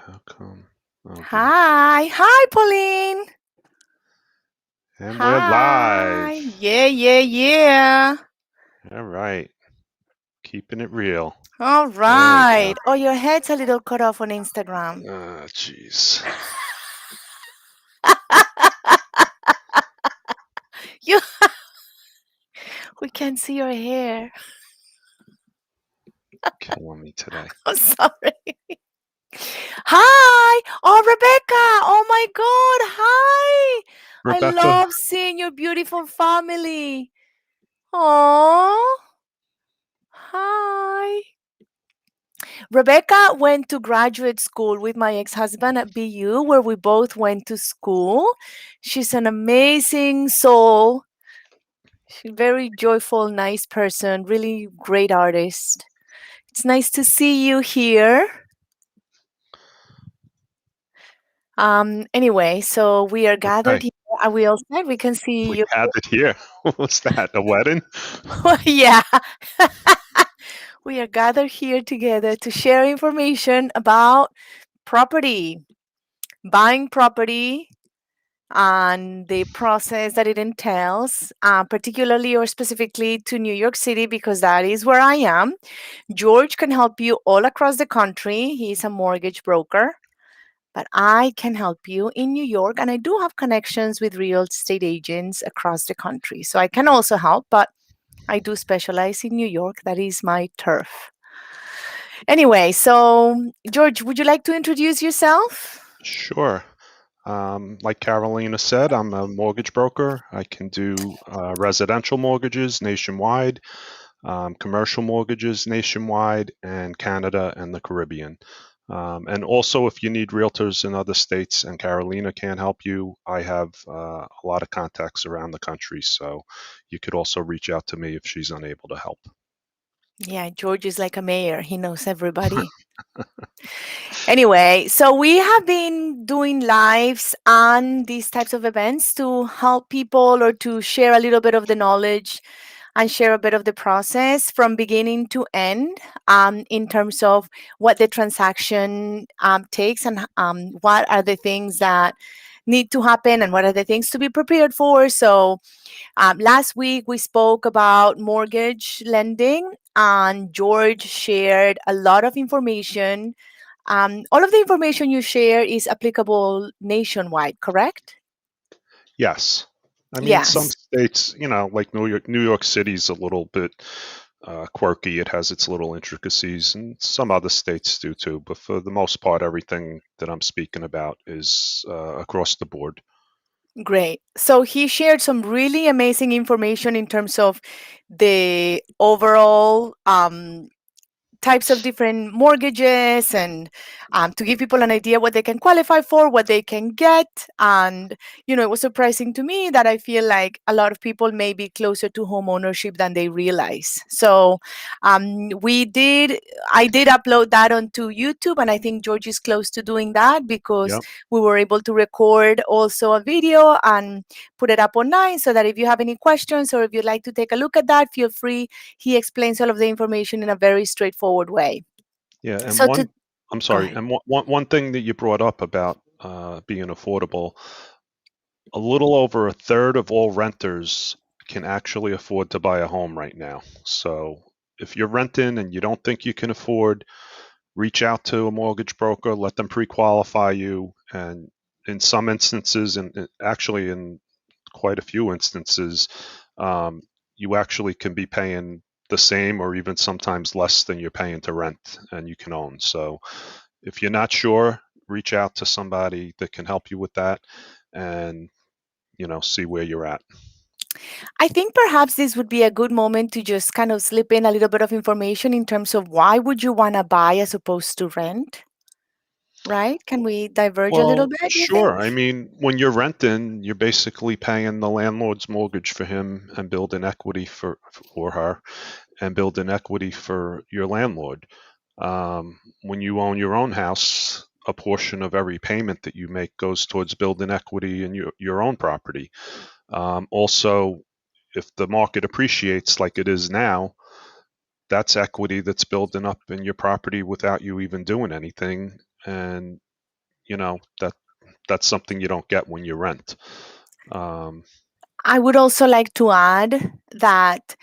How come? Oh dear. Hi. Hi, Pauline. And we're Hi. live. Yeah. All right. Keeping it real. All There we go. right. Oh, your head's a little cut off on Instagram. Ah, jeez. You, we can't see your hair. Killing me today. I'm sorry. Hi. Oh, Rebecca. Oh my God. Hi. I Rebecca, love seeing your beautiful family. Oh. Hi. Rebecca went to graduate school with my ex husband at BU, where we both went to school. She's an amazing soul. She's a very joyful, nice person, really great artist. It's nice to see you here. Anyway, so we are gathered okay. here. Are we all set? We can see We you. had it here. What's that? A wedding? Yeah. We are gathered here together to share information about property, buying property, and the process that it entails, particularly or specifically to New York City, because that is where I am. George can help you all across the country. He's a mortgage broker, but I can help you in New York, and I do have connections with real estate agents across the country. So I can also help, but I do specialize in New York. That is my turf. Anyway, so George, would you like to introduce yourself? Sure. Like Carolina said, I'm a mortgage broker. I can do residential mortgages nationwide, commercial mortgages nationwide, and Canada and the Caribbean. And also, if you need realtors in other states and Carolina can't help you, I have a lot of contacts around the country. So you could also reach out to me if she's unable to help. Yeah, George is like a mayor. He knows everybody. Anyway, so we have been doing lives on these types of events to help people or to share a little bit of the knowledge and share a bit of the process from beginning to end, in terms of what the transaction takes, and what are the things that need to happen and what are the things to be prepared for. So last week we spoke about mortgage lending, and George shared a lot of information. All of the information you share is applicable nationwide, correct? Yes. I mean, some Yes. states, like New York City's a little bit quirky. It has its little intricacies, and some other states do too. But for the most part, everything that I'm speaking about is across the board. Great. So he shared some really amazing information in terms of the overall types of different mortgages, and to give people an idea what they can qualify for, what they can get. And, it was surprising to me that I feel like a lot of people may be closer to home ownership than they realize. So I did upload that onto YouTube, and I think George is close to doing that because Yep. we were able to record also a video and put it up online, so that if you have any questions or if you'd like to take a look at that, feel free. He explains all of the information in a very straightforward way. Yeah. And So to I'm Go sorry. ahead. And one thing that you brought up about being affordable, a little over a third of all renters can actually afford to buy a home right now. So if you're renting and you don't think you can afford, reach out to a mortgage broker, let them pre-qualify you, and in some instances, and actually in quite a few instances, um, you actually can be paying the same or even sometimes less than you're paying to rent and you can own. So if you're not sure, reach out to somebody that can help you with that and see where you're at. I think perhaps this would be a good moment to just kind of slip in a little bit of information in terms of why would you want to buy as opposed to rent, right? Can we diverge a little Well, bit, you think? sure. I mean, when you're renting, you're basically paying the landlord's mortgage for him and building equity for her and building equity for your landlord. When you own your own house, a portion of every payment that you make goes towards building equity in your own property. Also, if the market appreciates like it is now, that's equity that's building up in your property without you even doing anything. And you know, that's something you don't get when you rent. Um, I would also like to add that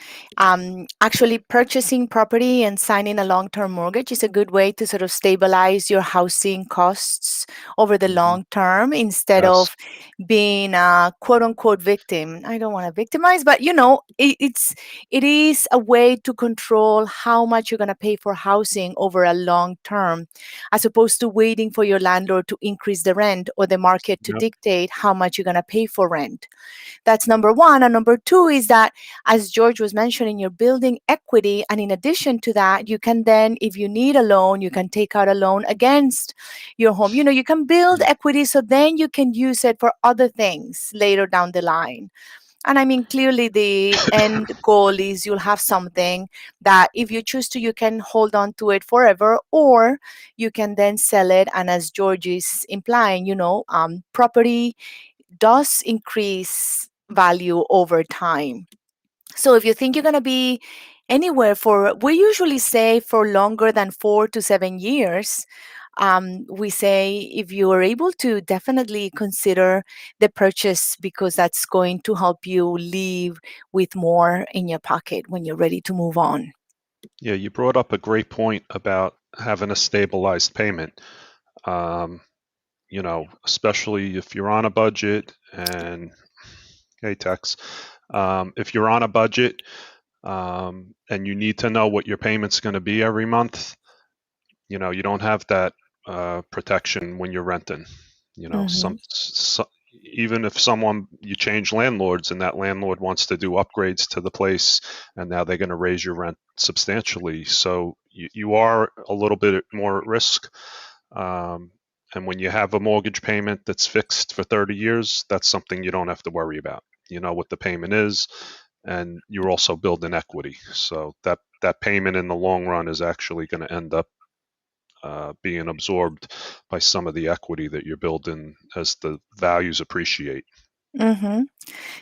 actually purchasing property and signing a long term mortgage is a good way to sort of stabilize your housing costs over the mhm, long term instead yes. of being a quote unquote victim. I don't want to victimize, but it is a way to control how much you're going to pay for housing over a long term, as opposed to waiting for your landlord to increase the rent or the market to Yep. dictate how much you're going to pay for rent. That's number one. And number two is that, as George was mentioning, you're building equity. And in addition to that, you can then, if you need a loan, you can take out a loan against your home. You can build equity so then you can use it for other things later down the line. And I mean, clearly, the end goal is you'll have something that if you choose to, you can hold on to it forever, or you can then sell it. And as George is implying, property does increase value over time. So if you think you're going to be anywhere for, we usually say for longer than 4 to 7 years, we say if you are able to, definitely consider the purchase because that's going to help you leave with more in your pocket when you're ready to move on. Yeah, you brought up a great point about having a stabilized payment. Um, especially if you're on a budget and hey, Tex, if you're on a budget and you need to know what your payment's going to be every month, you don't have that protection when you're renting. You know, Hmm. even if someone you change landlords and that landlord wants to do upgrades to the place, and now they're going to raise your rent substantially, so you are a little bit more at risk. Um, and when you have a mortgage payment that's fixed for 30 years, that's something you don't have to worry about. You know what the payment is, and you're also building equity. So that payment in the long run is actually going to end up being absorbed by some of the equity that you're building as the values appreciate. Hmm.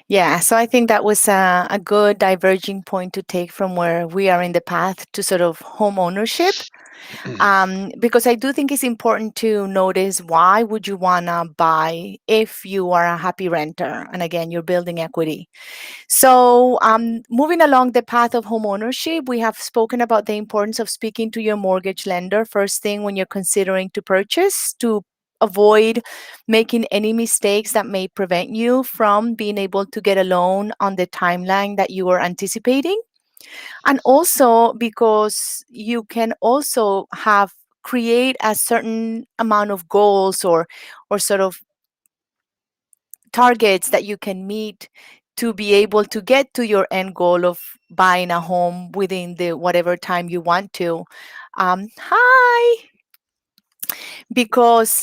Yeah, so I think that was a good diverging point to take from where we are in the path to sort of home ownership. Because I do think it's important to notice why would you want to buy if you are a happy renter, and again you're building equity. So moving along the path of home ownership, we have spoken about the importance of speaking to your mortgage lender first thing when you're considering to purchase, to avoid making any mistakes that may prevent you from being able to get a loan on the timeline that you are anticipating. And also because you can also have create a certain amount of goals or sort of targets that you can meet to be able to get to your end goal of buying a home within the whatever time you want to. Hi, because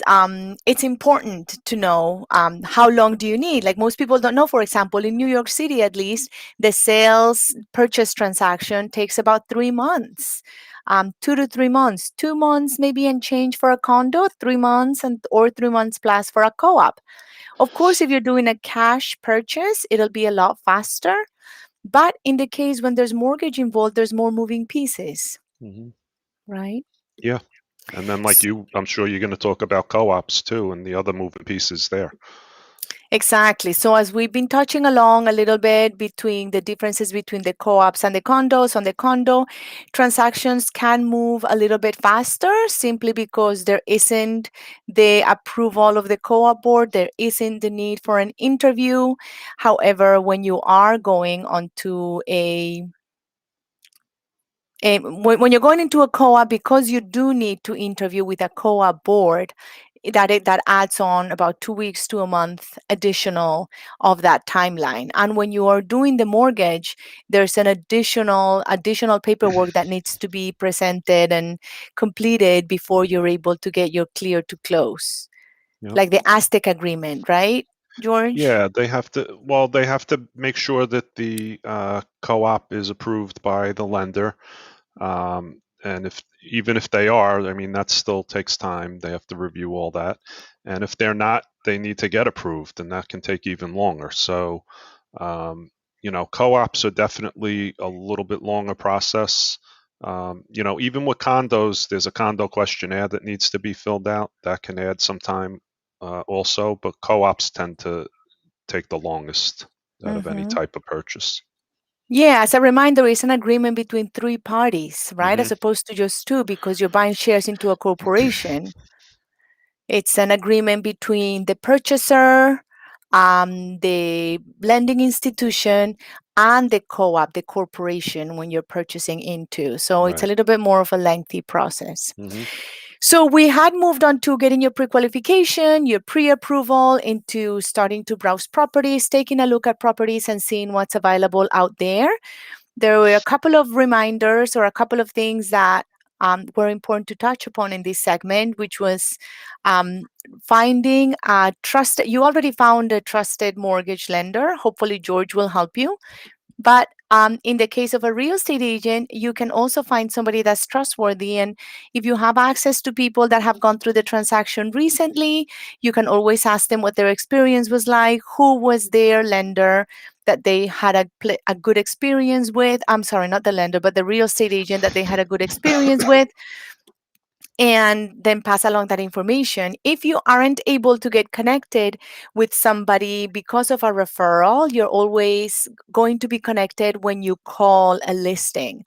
it's important to know how long do you need. Like most people don't know, for example, in New York City at least, the sales purchase transaction takes about 3 months. 2 to 3 months, 2 months maybe and change for a condo, 3 months and or 3 months plus for a co-op. Of course, if you're doing a cash purchase, it'll be a lot faster. But in the case when there's mortgage involved, there's more moving pieces, Hmm. right? Yeah. And then, like I'm sure you're going to talk about co-ops too and the other moving pieces there. Exactly. So as we've been touching along a little bit between the differences between the co-ops and the condos, on the condo, transactions can move a little bit faster simply because there isn't the approval of the co-op board, there isn't the need for an interview. However, when you are going onto when you're going into a co-op, because you do need to interview with a co-op board, that adds on about 2 weeks to a month additional of that timeline. And when you are doing the mortgage, there's an additional paperwork that needs to be presented and completed before you're able to get your clear to close, Yep. like the Aztec agreement, right, George? Yeah, they have to make sure that the co-op is approved by the lender. And even if they are, I mean, that still takes time. They have to review all that. And if they're not, they need to get approved, and that can take even longer. So, um, co-ops are definitely a little bit longer process. Even with condos, there's a condo questionnaire that needs to be filled out. That can add some time also, but co-ops tend to take the longest out of any Hmm. type of purchase. Yeah, as a reminder, it's an agreement between three parties, right? Hmm. As opposed to just two, because you're buying shares into a corporation. It's an agreement between the purchaser, the lending institution, and the co op, the corporation, when you're purchasing into. So it's a Right. little bit more of a lengthy process. Hmm. So we had moved on to getting your pre-qualification, your pre-approval, into starting to browse properties, taking a look at properties and seeing what's available out there. There were a couple of reminders or a couple of things that were important to touch upon in this segment, which was um, finding a trusted. You already found a trusted mortgage lender. Hopefully, George will help you. But in the case of a real estate agent, you can also find somebody that's trustworthy. And if you have access to people that have gone through the transaction recently, you can always ask them what their experience was like, who was their lender that they had a good experience with. I'm sorry, not the lender, but the real estate agent that they had a good experience with, and then pass along that information. If you aren't able to get connected with somebody because of a referral, you're always going to be connected when you call a listing.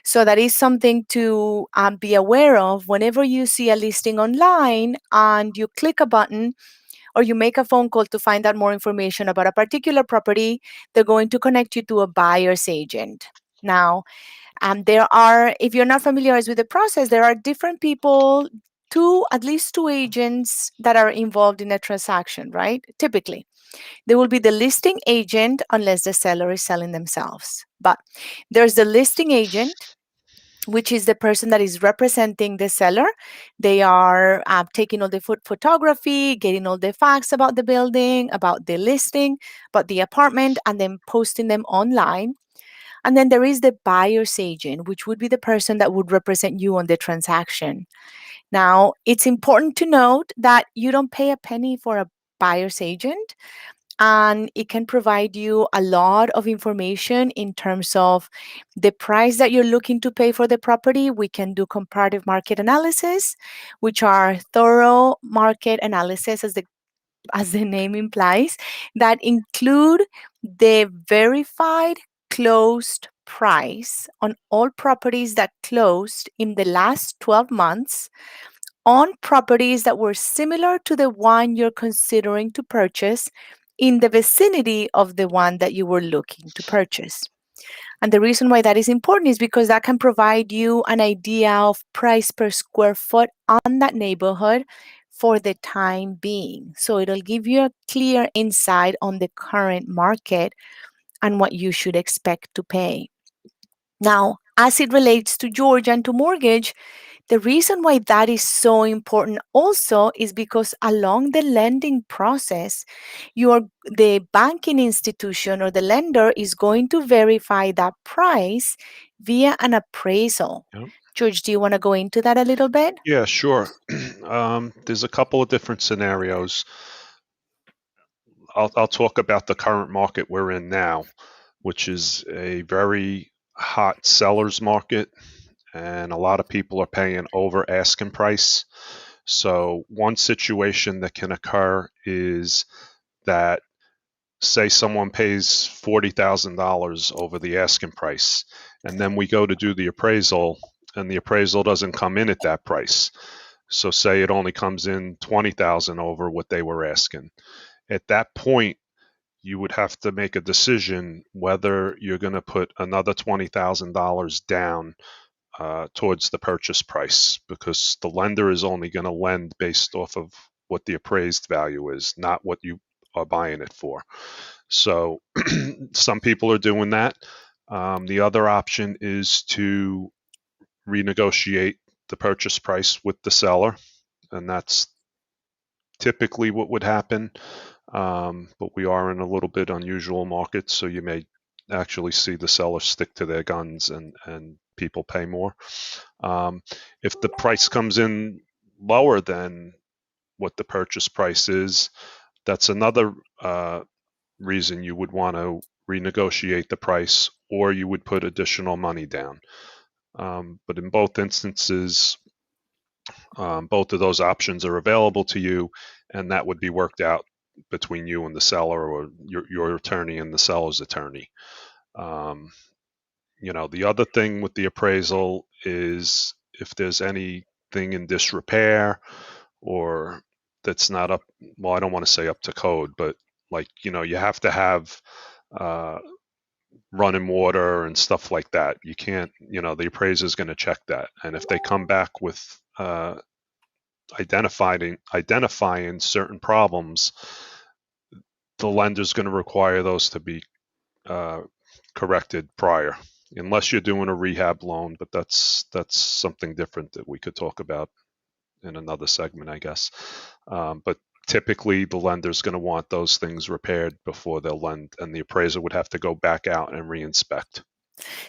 So that is something to be aware of whenever you see a listing online and you click a button or you make a phone call to find out more information about a particular property. They're going to connect you to a buyer's agent. Now, if you're not familiarized with the process, there are different people, at least two agents that are involved in a transaction, right? Typically, there will be the listing agent unless the seller is selling themselves. But there's the listing agent, which is the person that is representing the seller. They are taking all the photography, getting all the facts about the building, about the listing, about the apartment, and then posting them online. And then there is the buyer's agent, which would be the person that would represent you on the transaction. Now, it's important to note that you don't pay a penny for a buyer's agent, and it can provide you a lot of information in terms of the price that you're looking to pay for the property. We can do comparative market analysis, which are thorough market analysis, as the name implies, that include the verified closed price on all properties that closed in the last 12 months on properties that were similar to the one you're considering to purchase in the vicinity of the one that you were looking to purchase. And the reason why that is important is because that can provide you an idea of price per square foot on that neighborhood for the time being. So it'll give you a clear insight on the current market and what you should expect to pay. Now, as it relates to George and to mortgage, the reason why that is so important also is because along the lending process, the banking institution or the lender is going to verify that price via an appraisal. Yep. George, do you want to go into that a little bit? Yeah, sure. There's a couple of different scenarios. I'll talk about the current market we're in now, which is a very hot seller's market, and a lot of people are paying over asking price. So one situation that can occur is that, say someone pays $40,000 over the asking price, and then we go to do the appraisal, and the appraisal doesn't come in at that price. So say it only comes in 20,000 over what they were asking. At that point, you would have to make a decision whether you're going to put another $20,000 down towards the purchase price, because the lender is only going to lend based off of what the appraised value is, not what you are buying it for. So some people are doing that. The other option is to renegotiate the purchase price with the seller, and that's typically what would happen. But we are in a little bit unusual market, so you may actually see the seller stick to their guns and people pay more. Um, if the price comes in lower than what the purchase price is, that's another reason you would want to renegotiate the price, or you would put additional money down. But in both instances, both of those options are available to you, and that would be worked out between you and the seller, or your attorney and the seller's attorney. Um, the other thing with the appraisal is if there's anything in disrepair or that's not up, well, I don't want to say up to code, but like, you have to have uh, running water and stuff like that. You can't, the appraiser is going to check that. And if they come back with identifying certain problems, the lender's going to require those to be uh, corrected prior, unless you're doing a rehab loan. But that's something different that we could talk about in another segment, I guess. But typically, the lender's going to want those things repaired before they'll lend, and the appraiser would have to go back out and reinspect.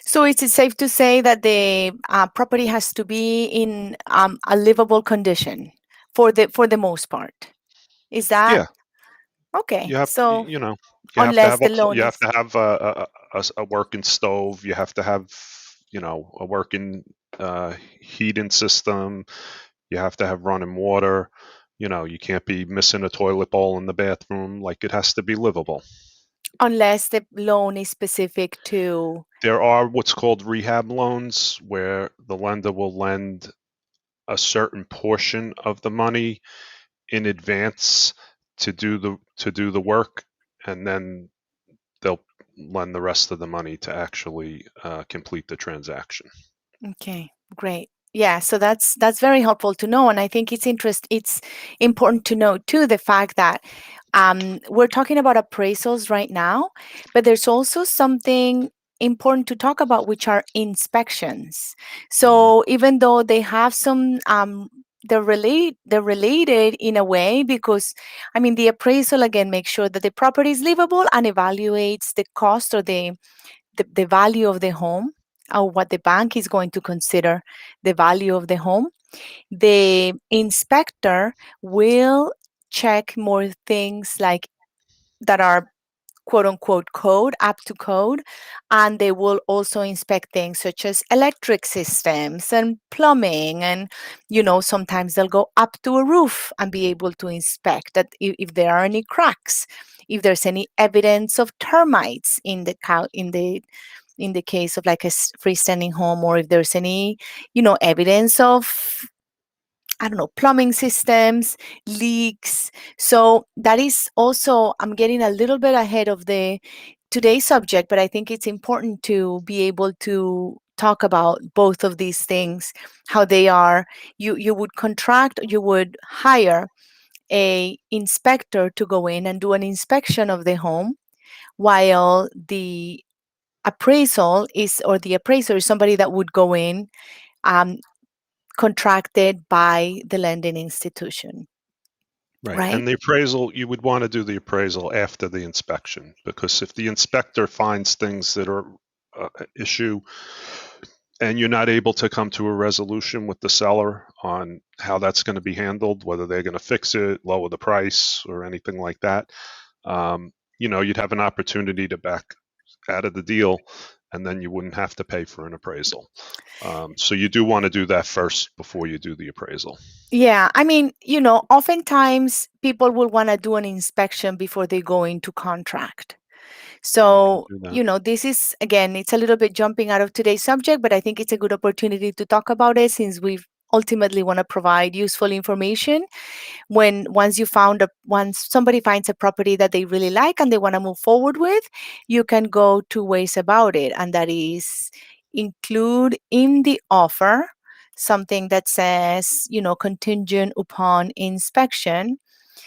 So is it safe to say that the property has to be in a livable condition for the most part? Is that Yeah, okay? you have So you know you have to unless have the loan you have is to have a working stove. You have to have a working heating system. You have to have running water. You can't be missing a toilet bowl in the bathroom. Like, it has to be livable. unless the loan is specific to There are what's called rehab loans where the lender will lend a certain portion of the money in advance to do the work, and then they'll lend the rest of the money to actually complete the transaction. okay, great. Yeah, so that's very helpful to know, and I think it's important to know too the fact that we're talking about appraisals right now, but there's also something important to talk about, which are inspections. Hmm. So even though they have some they're related in a way, because I mean the appraisal again makes sure that the property is livable and evaluates the cost or the value of the home, or what the bank is going to consider the value of the home. The inspector will check more things like that are quote unquote code, up to code, and they will also inspect things such as electric systems and plumbing. And sometimes they'll go up to a roof and be able to inspect that if there are any cracks, if there's any evidence of termites in the case of like a freestanding home, or if there's any evidence of, I don't know, plumbing systems, leaks. So that is also, I'm getting a little bit ahead of the today's subject, but I think it's important to be able to talk about both of these things, how they are. You would contract, you would hire a inspector to go in and do an inspection of the home, while the appraisal is, or the appraiser is somebody that would go in um, contracted by the lending institution, Right. right? And the appraisal, you would want to do the appraisal after the inspection, because if the inspector finds things that are issue, and you're not able to come to a resolution with the seller on how that's going to be handled, whether they're going to fix it, lower the price, or anything like that, you'd have an opportunity to back out of the deal, and then you wouldn't have to pay for an appraisal. So you do want to do that first before you do the appraisal. Yeah, I mean, oftentimes people will want to do an inspection before they go into contract. You can So, do that. this is, again, it's a little bit jumping out of today's subject, but I think it's a good opportunity to talk about it, since we ultimately want to provide useful information. Once somebody finds a property that they really like and they want to move forward with, you can go two ways about it, and that is include in the offer something that says, contingent upon inspection.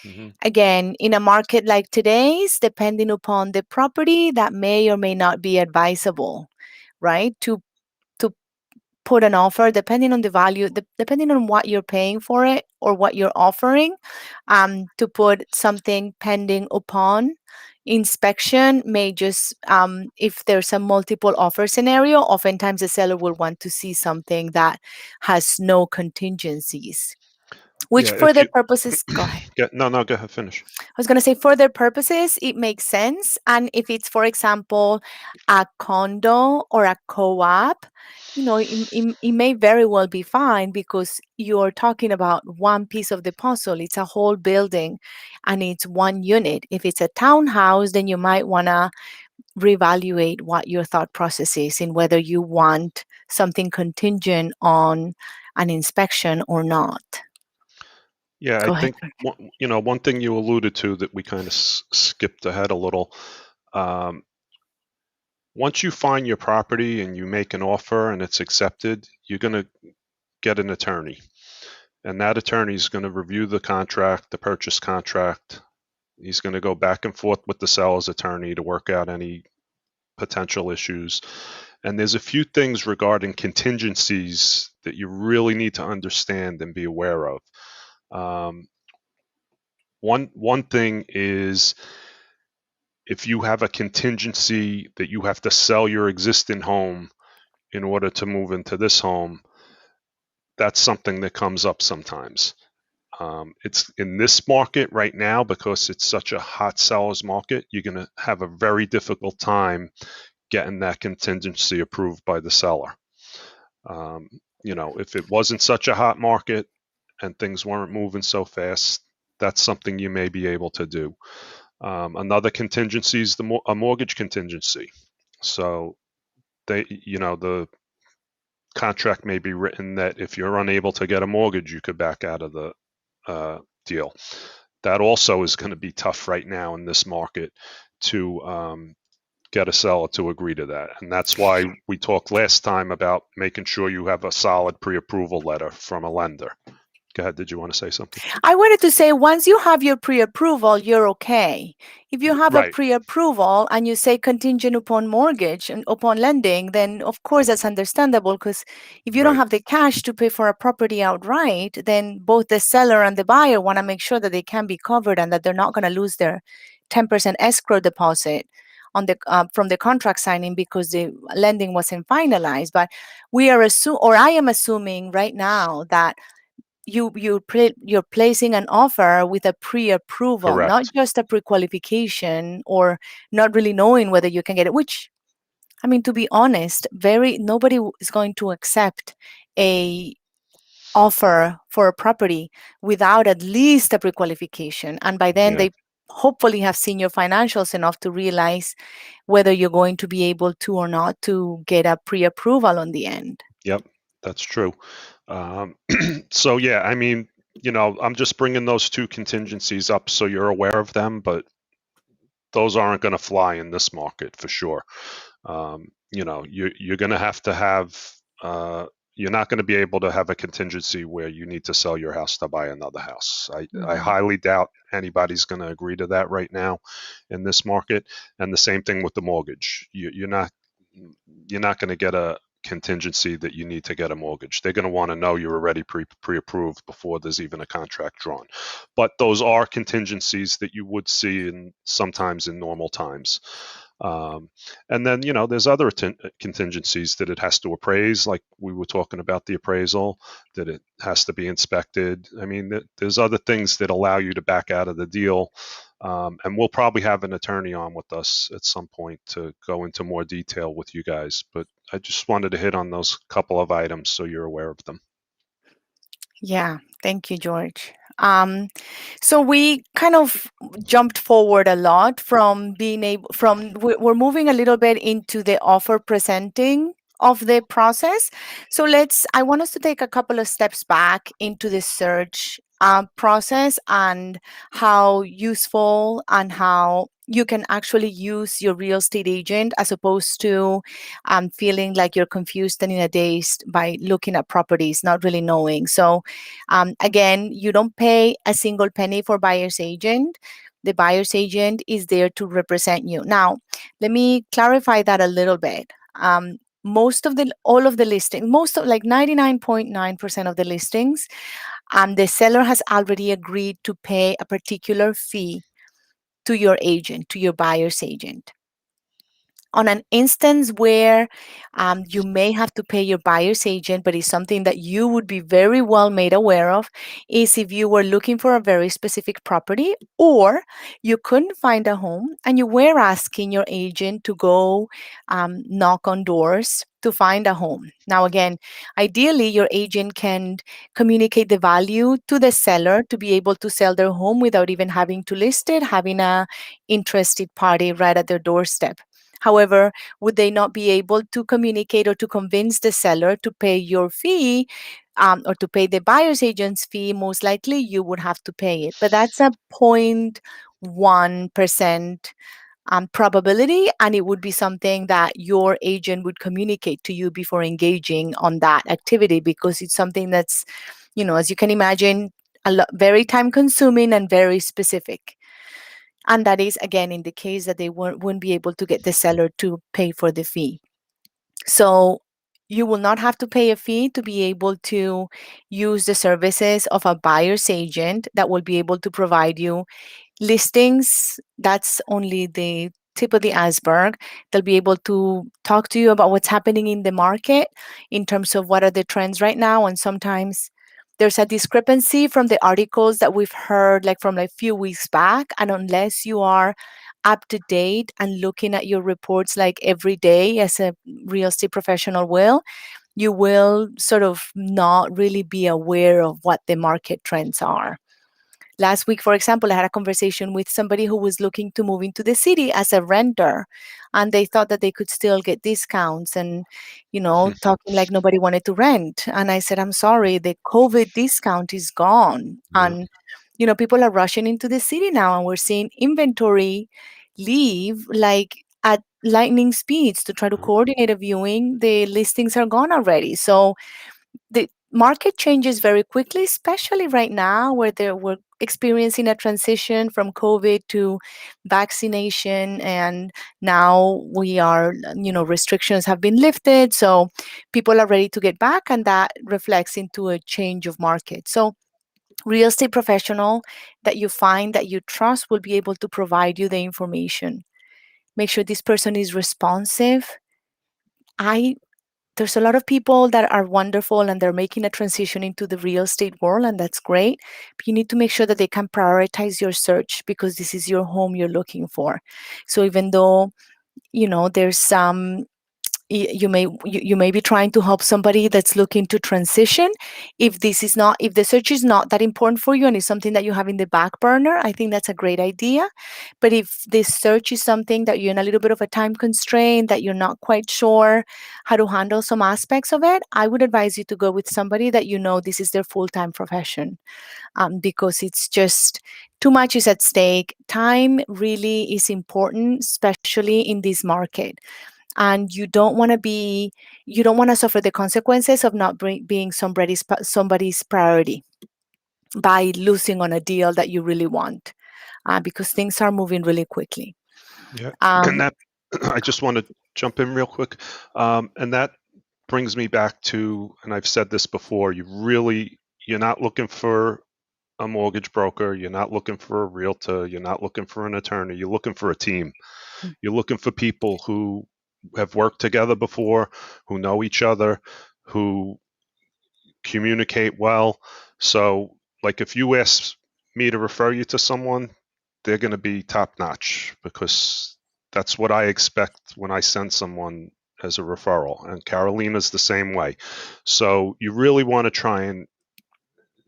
Hmm. Again, in a market like today's, depending upon the property, that may or may not be advisable, right? To put an offer depending on the value, depending on what you're paying for it or what you're offering. To put something pending upon inspection may just, if there's a multiple offer scenario, oftentimes the seller will want to see something that has no contingencies. Which Yeah, for if their you purposes, go ahead. get no, no, go ahead, finish. I was going to say for their purposes, it makes sense. And if it's, for example, a condo or a co op, it may very well be fine because you're talking about one piece of the puzzle. It's a whole building and it's one unit. If it's a townhouse, then you might want to reevaluate what your thought process is in whether you want something contingent on an inspection or not. Yeah, I Go ahead. think one thing you alluded to that we kind of skipped ahead a little. Um, Once you find your property and you make an offer and it's accepted, you're going to get an attorney, and that attorney is going to review the contract, the purchase contract. He's going to go back and forth with the seller's attorney to work out any potential issues. And there's a few things regarding contingencies that you really need to understand and be aware of. Um, one thing is if you have a contingency that you have to sell your existing home in order to move into this home, that's something that comes up sometimes. It's in this market right now because it's such a hot seller's market. You're going to have a very difficult time getting that contingency approved by the seller. Um, if it wasn't such a hot market and things weren't moving so fast, that's something you may be able to do. Another contingency is a mortgage contingency. So the contract may be written that if you're unable to get a mortgage, you could back out of the deal. That also is going to be tough right now in this market to get a seller to agree to that. And that's why we talked last time about making sure you have a solid pre-approval letter from a lender. Go ahead. Did you want to say something? I wanted to say once you have your pre approval, you're okay. If you have a Right. pre approval and you say contingent upon mortgage and upon lending, then of course that's understandable because if you don't Right. have the cash to pay for a property outright, then both the seller and the buyer want to make sure that they can be covered and that they're not going to lose their 10% escrow deposit on the from the contract signing because the lending wasn't finalized. But we are or I am assuming right now that you're placing an offer with a pre-approval, not Correct. just a pre-qualification or not really knowing whether you can get it. Which, I mean, to be honest, very nobody is going to accept a offer for a property without at least a pre-qualification, and by then Yeah. they hopefully have seen your financials enough to realize whether you're going to be able to or not to get a pre-approval on the end. Yep. That's true. Um, so yeah, I mean, I'm just bringing those two contingencies up so you're aware of them, but those aren't going to fly in this market for sure. You're going to have you're not going to be able to have a contingency where you need to sell your house to buy another house. I Mhm. highly doubt anybody's going to agree to that right now in this market. And the same thing with the mortgage. You're not going to get a contingency that you need to get a mortgage. They're going to want to know you're already pre-approved before there's even a contract drawn. But those are contingencies that you would see sometimes in normal times. Um, and then, there's other contingencies that it has to appraise, like we were talking about the appraisal, that it has to be inspected. I mean, there's other things that allow you to back out of the deal. And we'll probably have an attorney on with us at some point to go into more detail with you guys. But I just wanted to hit on those couple of items so you're aware of them. Yeah, thank you, George. So we kind of jumped forward a lot from being able from we're moving a little bit into the offer presenting of the process. So I want us to take a couple of steps back into the search process and how useful and how you can actually use your real estate agent as opposed to feeling like you're confused and in a daze by looking at properties, not really knowing. So again, you don't pay a single penny for buyer's agent. The buyer's agent is there to represent you. Now, let me clarify that a little bit. All of the listings, most of like 99.9% of the listings, the seller has already agreed to pay a particular fee to your agent, to your buyer's agent. on an instance where you may have to pay your buyer's agent, but it's something that you would be very well made aware of, is if you were looking for a very specific property or you couldn't find a home and you were asking your agent to go knock on doors to find a home. Now, again, ideally, your agent can communicate the value to the seller to be able to sell their home without even having to list it, having a interested party right at their doorstep. However, would they not be able to communicate or to convince the seller to pay your fee, or to pay the buyer's agent's fee? Most likely you would have to pay it. But that's a 0.1% probability, and it would be something that your agent would communicate to you before engaging on that activity, because it's something that's, as you can imagine, very time consuming and very specific. And that is, again, in the case that they wouldn't be able to get the seller to pay for the fee. So you will not have to pay a fee to be able to use the services of a buyer's agent that will be able to provide you listings. That's only the tip of the iceberg. They'll be able to talk to you about what's happening in the market in terms of what are the trends right now. And sometimes there's a discrepancy from the articles that we've heard like from like few weeks back. And unless you are up to date and looking at your reports like every day as a real estate professional will, you will sort of not really be aware of what the market trends are. Last week, for example, I had a conversation with somebody who was looking to move into the city as a renter, and they thought that they could still get discounts and, talking like nobody wanted to rent. And I said, I'm sorry, the COVID discount is gone. Yeah. And, people are rushing into the city now, and we're seeing inventory leave like at lightning speeds to try to Mhm. coordinate a viewing. The listings are gone already. So the market changes very quickly, especially right now where we're experiencing a transition from COVID to vaccination, and now we are, restrictions have been lifted, so people are ready to get back, and that reflects into a change of market. So real estate professional that you find that you trust will be able to provide you the information. Make sure this person is responsive. I There's a lot of people that are wonderful and they're making a transition into the real estate world, and that's great. But you need to make sure that they can prioritize your search because this is your home you're looking for. So even though, there's some, you may be trying to help somebody that's looking to transition. If the search is not that important for you and it's something that you have in the back burner, I think that's a great idea. But if this search is something that you're in a little bit of a time constraint, that you're not quite sure how to handle some aspects of it, I would advise you to go with somebody that this is their full-time profession, because it's just too much is at stake. Time really is important, especially in this market, and you don't want to suffer the consequences of not being somebody's priority by losing on a deal that you really want, because things are moving really quickly. Yeah. And um, that I just want to jump in real quick. And that brings me back to, and I've said this before, you're not looking for a mortgage broker, you're not looking for a realtor, you're not looking for an attorney, you're looking for a team. You're looking for people who have worked together before, who know each other, who communicate well. So, like, if you ask me to refer you to someone, they're going to be top notch because that's what I expect when I send someone as a referral. And Carolina's the same way. So, you really want to try and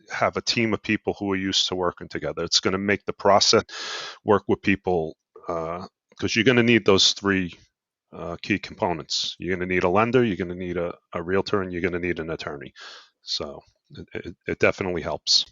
have a team of people who are used to working together. It's going to make the process work with people because you're going to need those three key components. You're going to need a lender, you're going to need a realtor, and you're going to need an attorney. So it definitely helps.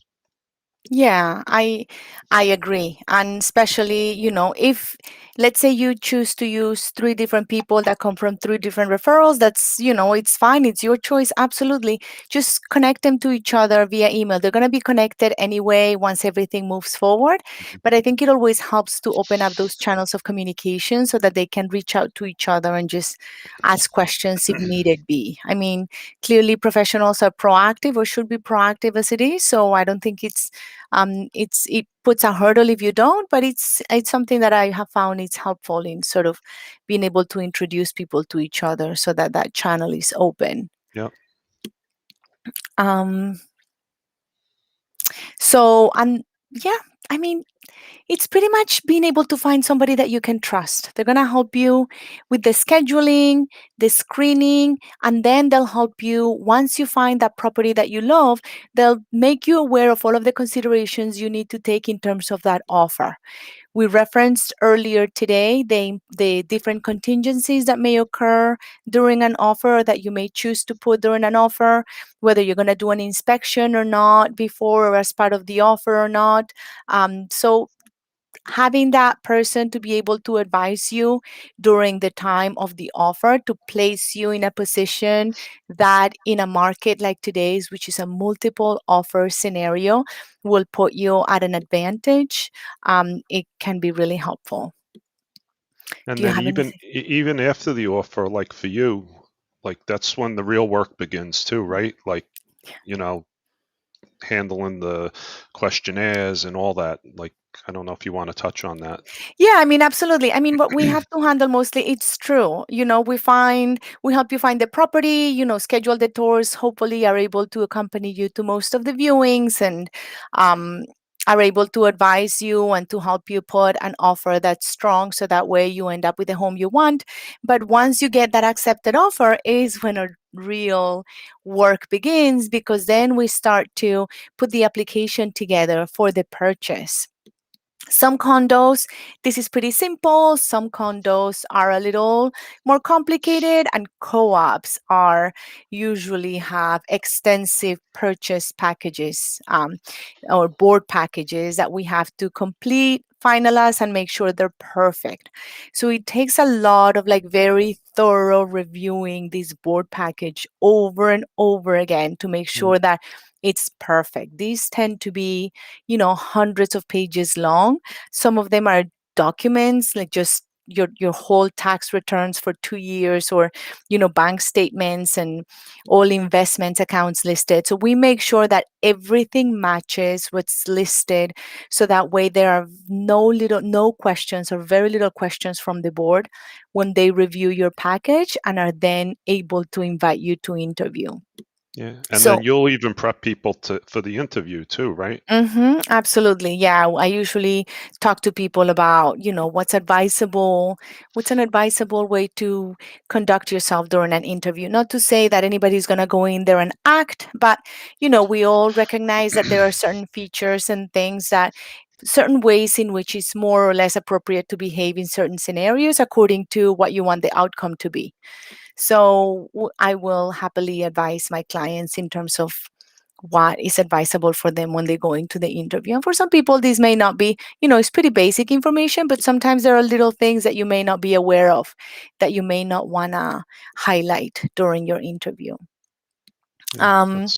Yeah, I agree. And especially, if let's say you choose to use three different people that come from three different referrals, that's, it's fine. It's your choice. Absolutely. Just connect them to each other via email. They're going to be connected anyway once everything moves forward. Mhm. But I think it always helps to open up those channels of communication so that they can reach out to each other and just ask questions if needed be. I mean, clearly professionals are proactive or should be proactive as it is. So I don't think it's It puts a hurdle if you don't, but it's something that I have found it's helpful in sort of being able to introduce people to each other so that that channel is open. Yeah. Um, so yeah, I mean, it's pretty much being able to find somebody that you can trust. They're going to help you with the scheduling, the screening, and then they'll help you once you find that property that you love, they'll make you aware of all of the considerations you need to take in terms of that offer. We referenced earlier today the different contingencies that may occur during an offer that you may choose to put during an offer, whether you're going to do an inspection or not before or as part of the offer or not. So having that person to be able to advise you during the time of the offer to place you in a position that in a market like today's, which is a multiple offer scenario, will put you at an advantage. It can be really helpful. And Do you then have anything? even after the offer, like for you, like that's when the real work begins too, right? Like, you know, handling the questionnaires and all that. Like, I don't know if you want to touch on that. Yeah, I mean, absolutely. I mean, what we have to handle mostly, it's true. We help you find the property, schedule the tours, hopefully are able to accompany you to most of the viewings and um, are able to advise you and to help you put an offer that's strong so that way you end up with the home you want. But once you get that accepted offer is when a real work begins because then we start to put the application together for the purchase. Some condos, this is pretty simple. Some condos are a little more complicated, and co-ops are usually have extensive purchase packages or board packages that we have to complete, finalize, and make sure they're perfect. So it takes a lot of like very thorough reviewing this board package over and over again to make Mm. sure that it's perfect. These tend to be hundreds of pages long. Some of them are documents like just your whole tax returns for 2 years or bank statements and all investment accounts listed. So we make sure that everything matches what's listed so that way there are no questions or very little questions from the board when they review your package and are then able to invite you to interview. Yeah. And then So you'll even prep people for the interview too, right? absolutely. Yeah. I usually talk to people about, what's an advisable way to conduct yourself during an interview. Not to say that anybody's going to go in there and act, but, we all recognize that there are certain features and things certain ways in which it's more or less appropriate to behave in certain scenarios according to what you want the outcome to be. So I will happily advise my clients in terms of what is advisable for them when they go into the interview. And for some people, this may not be, it's pretty basic information, but sometimes there are little things that you may not be aware of that you may not want to highlight during your interview. Yeah. Um, That's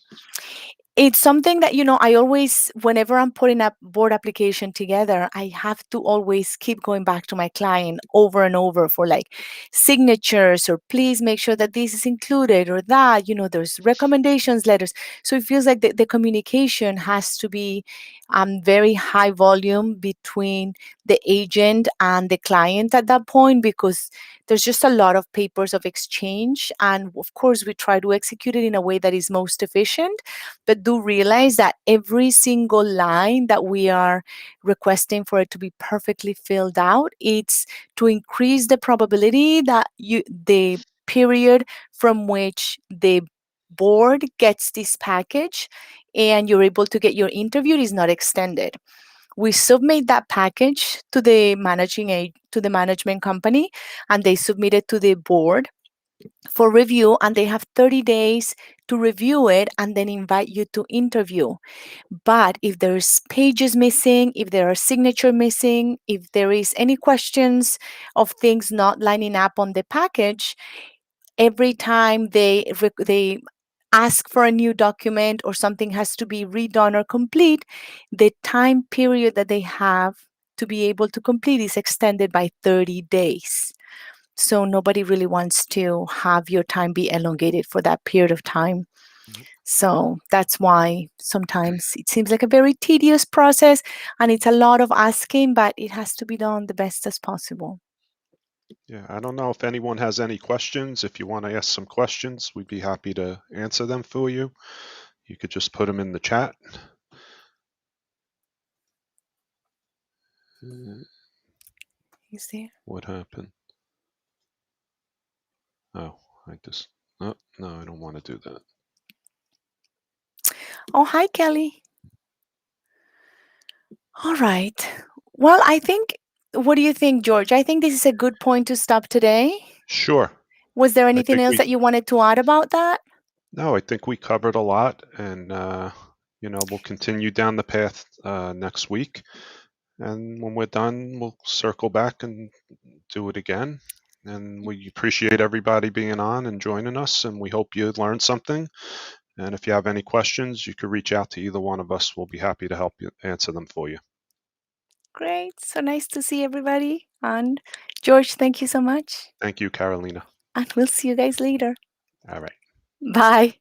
it's something that I always, whenever I'm putting a board application together, I have to always keep going back to my client over and over for like signatures or please make sure that this is included or that there's recommendations letters. So it feels like the communication has to be very high volume between the agent and the client at that point because there's just a lot of papers of exchange, and of course we try to execute it in a way that is most efficient, but do realize that every single line that we are requesting for it to be perfectly filled out, it's to increase the probability that the period from which the board gets this package and you're able to get your interview is not extended. We submit that package to the to the management company, and they submit it to the board for review, and they have 30 days to review it and then invite you to interview. But if there's pages missing, if there are signature missing, if there is any questions of things not lining up on the package, every time they ask for a new document or something has to be redone or complete, the time period that they have to be able to complete is extended by 30 days. So nobody really wants to have your time be elongated for that period of time. So that's why sometimes it seems like a very tedious process and it's a lot of asking, but it has to be done the best as possible. Yeah, I don't know if anyone has any questions. If you want to ask some questions, we'd be happy to answer them for you. You could just put them in the chat. Is there? What happened? Oh, oh, no, I don't want to do that. Oh, hi, Kelly. All right. Well, what do you think, George? I think this is a good point to stop today. Sure. Was there I anything think else we, that you wanted to add about that? no, I think we covered a lot, and we'll continue down the path next week. And when we're done, we'll circle back and do it again. And we appreciate everybody being on and joining us, and we hope you learned something. And if you have any questions, you could reach out to either one of us. We'll be happy to help you answer them for you. Great. So nice to see everybody. And George, thank you so much. Thank you, Carolina. And we'll see you guys later. All right. Bye.